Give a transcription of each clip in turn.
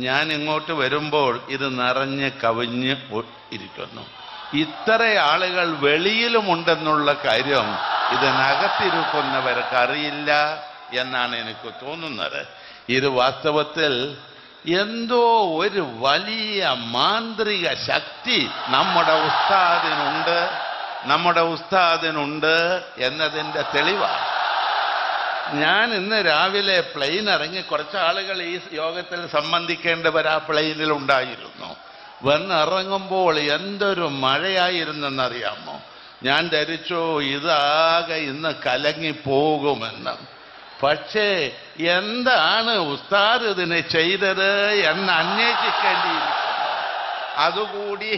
ഞാൻ ഇങ്ങോട്ട് വരുമ്പോൾ ഇത് നിറഞ്ഞ് കവിഞ്ഞ് ഇരിക്കുന്നു. ഇത്ര ആളുകൾ വെളിയിലുമുണ്ടെന്നുള്ള കാര്യം ഇതിനകത്തിരിക്കുന്നവർക്ക് അറിയില്ല എന്നാണ് എനിക്ക് തോന്നുന്നത്. ഇത് വാസ്തവത്തിൽ എന്തോ ഒരു വലിയ മാന്ത്രിക ശക്തി നമ്മുടെ ഉസ്താദിനുണ്ട് എന്നതിൻ്റെ തെളിവാണ്. ഞാൻ ഇന്ന് രാവിലെ പ്ലെയിൻ ഇറങ്ങി, കുറച്ച് ആളുകൾ ഈ യോഗത്തിൽ സംബന്ധിക്കേണ്ടവർ ആ പ്ലെയിനിൽ ഉണ്ടായിരുന്നു. വന്നിറങ്ങുമ്പോൾ എന്തൊരു മഴയായിരുന്നെന്നറിയാമോ? ഞാൻ ധരിച്ചു ഇതാകെ ഇന്ന് കലങ്ങിപ്പോകുമെന്ന്. പക്ഷേ എന്താണ് ഉസ്താദ് ഇതിന് ചെയ്തത് എന്ന് അന്വേഷിക്കേണ്ടിയിരിക്കുന്നു. അതുകൂടി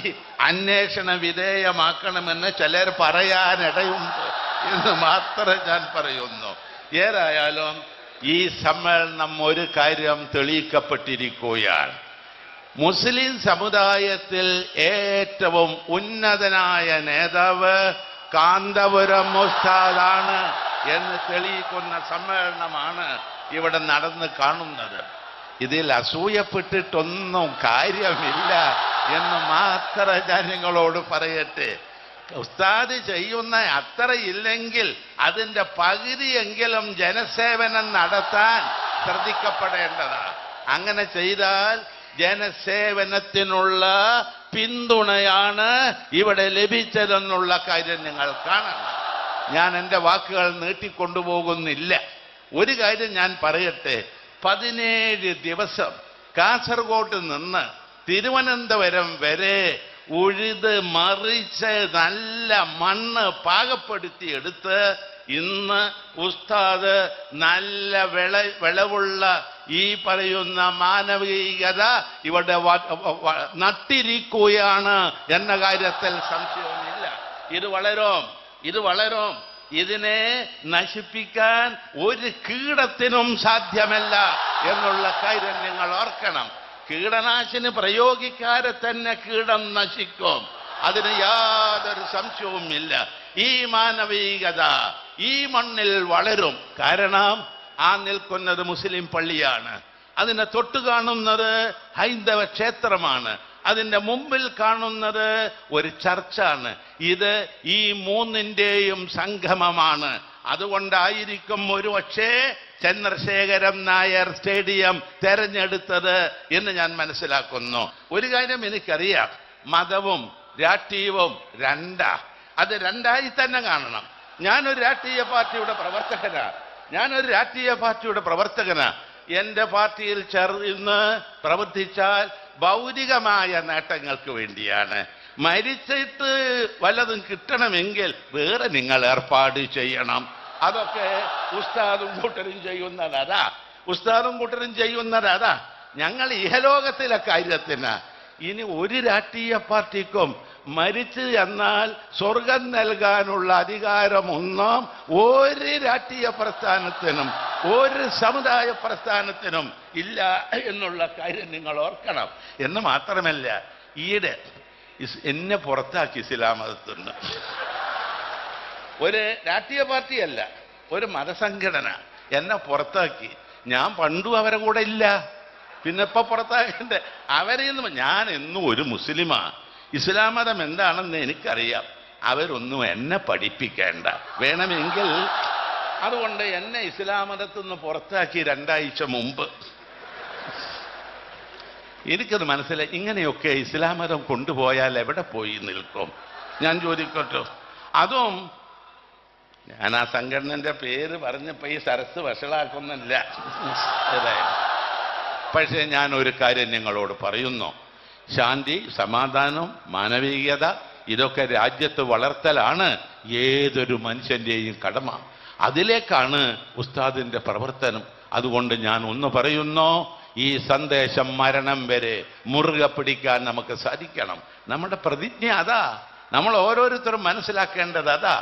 അന്വേഷണ വിധേയമാക്കണമെന്ന് ചിലർ പറയാനിടയുണ്ട് എന്ന് മാത്രമേ ഞാൻ പറയുന്നു. ഏതായാലും ഈ സമ്മേളനം ഒരു കാര്യം തെളിയിക്കപ്പെട്ടിരിക്കുകയാണ്. മുസ്ലിം സമുദായത്തിൽ ഏറ്റവും ഉന്നതനായ നേതാവ് കാന്തപുരം ഉസ്താദാണ് എന്ന് തെളിയിക്കുന്ന സമ്മേളനമാണ് ഇവിടെ നടന്ന് കാണുന്നത്. ഇതിൽ അസൂയപ്പെട്ടിട്ടൊന്നും കാര്യമില്ല എന്ന് മാത്രമേ ഞാൻ നിങ്ങളോട് പറയട്ടെ. ഉസ്താദ് ചെയ്യുന്ന അത്ര ഇല്ലെങ്കിൽ അതിൻ്റെ പകുതിയെങ്കിലും ജനസേവനം നടത്താൻ ശ്രദ്ധിക്കപ്പെടേണ്ടതാണ്. അങ്ങനെ ചെയ്താൽ ജനസേവനത്തിനുള്ള പിന്തുണയാണ് ഇവിടെ ലഭിച്ചതെന്നുള്ള കാര്യം നിങ്ങൾ കാണണം. ഞാൻ എൻ്റെ വാക്കുകൾ നീട്ടിക്കൊണ്ടുപോകുന്നില്ല. ഒരു കാര്യം ഞാൻ പറയട്ടെ. 17 ദിവസം കാസർഗോഡ് നിന്ന് തിരുവനന്തപുരം വരെ ഉഴുത് മറിച്ച് നല്ല മണ്ണ് പാകപ്പെടുത്തിയെടുത്ത് ഇന്ന് ഉസ്താദ് നല്ല വിളവുള്ള ഈ പറയുന്ന മാനവികത ഇവിടെ നട്ടിരിക്കുകയാണ് എന്ന കാര്യത്തിൽ സംശയമില്ല. ഇത് വളരും. ഇതിനെ നശിപ്പിക്കാൻ ഒരു കീടത്തിനും സാധ്യമല്ല എന്നുള്ള കാര്യം നിങ്ങൾ ഓർക്കണം. കീടനാശിനി പ്രയോഗിക്കാതെ തന്നെ കീടം നശിക്കും, അതിന് യാതൊരു സംശയവുമില്ല. ഈ മാനവികത ഈ മണ്ണിൽ വളരും. കാരണം ആ നിൽക്കുന്നത് മുസ്ലിം പള്ളിയാണ്, അതിനെ തൊട്ട് കാണുന്നത് ഹൈന്ദവ ക്ഷേത്രമാണ്, അതിൻ്റെ മുമ്പിൽ കാണുന്നത് ഒരു ചർച്ചാണ്. ഇത് ഈ മൂന്നിൻ്റെയും സംഗമമാണ്. അതുകൊണ്ടായിരിക്കും ഒരുപക്ഷേ ചന്ദ്രശേഖരൻ നായർ സ്റ്റേഡിയം തെരഞ്ഞെടുത്തത് എന്ന് ഞാൻ മനസ്സിലാക്കുന്നു. ഒരു കാര്യം എനിക്കറിയാം, മതവും രാഷ്ട്രീയവും അത് രണ്ടായി തന്നെ കാണണം. ഞാനൊരു രാഷ്ട്രീയ പാർട്ടിയുടെ പ്രവർത്തകനാ. എൻ്റെ പാർട്ടിയിൽ ചേർന്ന് പ്രവർത്തിച്ചാൽ ഭൗതികമായ നേട്ടങ്ങൾക്ക് വേണ്ടിയാണ്. മരിച്ചിട്ട് വല്ലതും കിട്ടണമെങ്കിൽ വേറെ നിങ്ങൾ ഏർപ്പാട് ചെയ്യണം. അതൊക്കെ ഉസ്താദും കൂട്ടരും ചെയ്യുന്നതാ. ഞങ്ങൾ ഇഹലോകത്തിലെ കാര്യത്തിന് ഇനി ഒരു രാഷ്ട്രീയ പാർട്ടിക്കും മരിച്ചു എന്നാൽ സ്വർഗം നൽകാനുള്ള അധികാരമൊന്നും ഒരു രാഷ്ട്രീയ പ്രസ്ഥാനത്തിനും ഒരു സമുദായ പ്രസ്ഥാനത്തിനും ഇല്ല എന്നുള്ള കാര്യം നിങ്ങൾ ഓർക്കണം. എന്ന് മാത്രമല്ല, ഈയിടെ എന്നെ പുറത്താക്കി ഇസ്ലാം മതത്തിൽ നിന്ന്. ഒരു രാഷ്ട്രീയ പാർട്ടിയല്ല, ഒരു മതസംഘടന എന്നെ പുറത്താക്കി. ഞാൻ പണ്ടും അവരെ കൂടെ ഇല്ല, പിന്നെ ഇപ്പൊ പുറത്താക്കണ്ടേ അവരെ? ഞാൻ എന്നും ഒരു മുസ്ലിമാ. ഇസ്ലാം മതം എന്താണെന്ന് എനിക്കറിയാം. അവരൊന്നും എന്നെ പഠിപ്പിക്കേണ്ട. വേണമെങ്കിൽ അതുകൊണ്ട് എന്നെ ഇസ്ലാം മതത്തിൽ നിന്ന് പുറത്താക്കി 2 ആഴ്ച മുമ്പ്. എനിക്കത് മനസ്സിലായി. ഇങ്ങനെയൊക്കെ ഇസ്ലാം മതം കൊണ്ടുപോയാൽ എവിടെ പോയി നിൽക്കും? ഞാൻ ചോദിക്കട്ടോ. അതും ഞാൻ ആ സംഘടനന്റെ പേര് പറഞ്ഞപ്പോ ഈ സരസ് വഷളാക്കുന്നില്ല. പക്ഷേ ഞാൻ ഒരു കാര്യം നിങ്ങളോട് പറയുന്നു. ശാന്തി, സമാധാനം, മാനവികത ഇതൊക്കെ രാജ്യത്ത് വളർത്തലാണ് ഏതൊരു മനുഷ്യന്റെയും കടമ. അതിലേക്കാണ് ഉസ്താദിന്റെ പ്രവർത്തനം. അതുകൊണ്ട് ഞാൻ ഒന്ന് പറയുന്നു, ഈ സന്ദേശം മരണം വരെ മുറുകെ പിടിക്കാൻ നമുക്ക് സാധിക്കണം. നമ്മുടെ പ്രതിജ്ഞ അതാ. നമ്മൾ ഓരോരുത്തരും മനസ്സിലാക്കേണ്ടത് അതാ.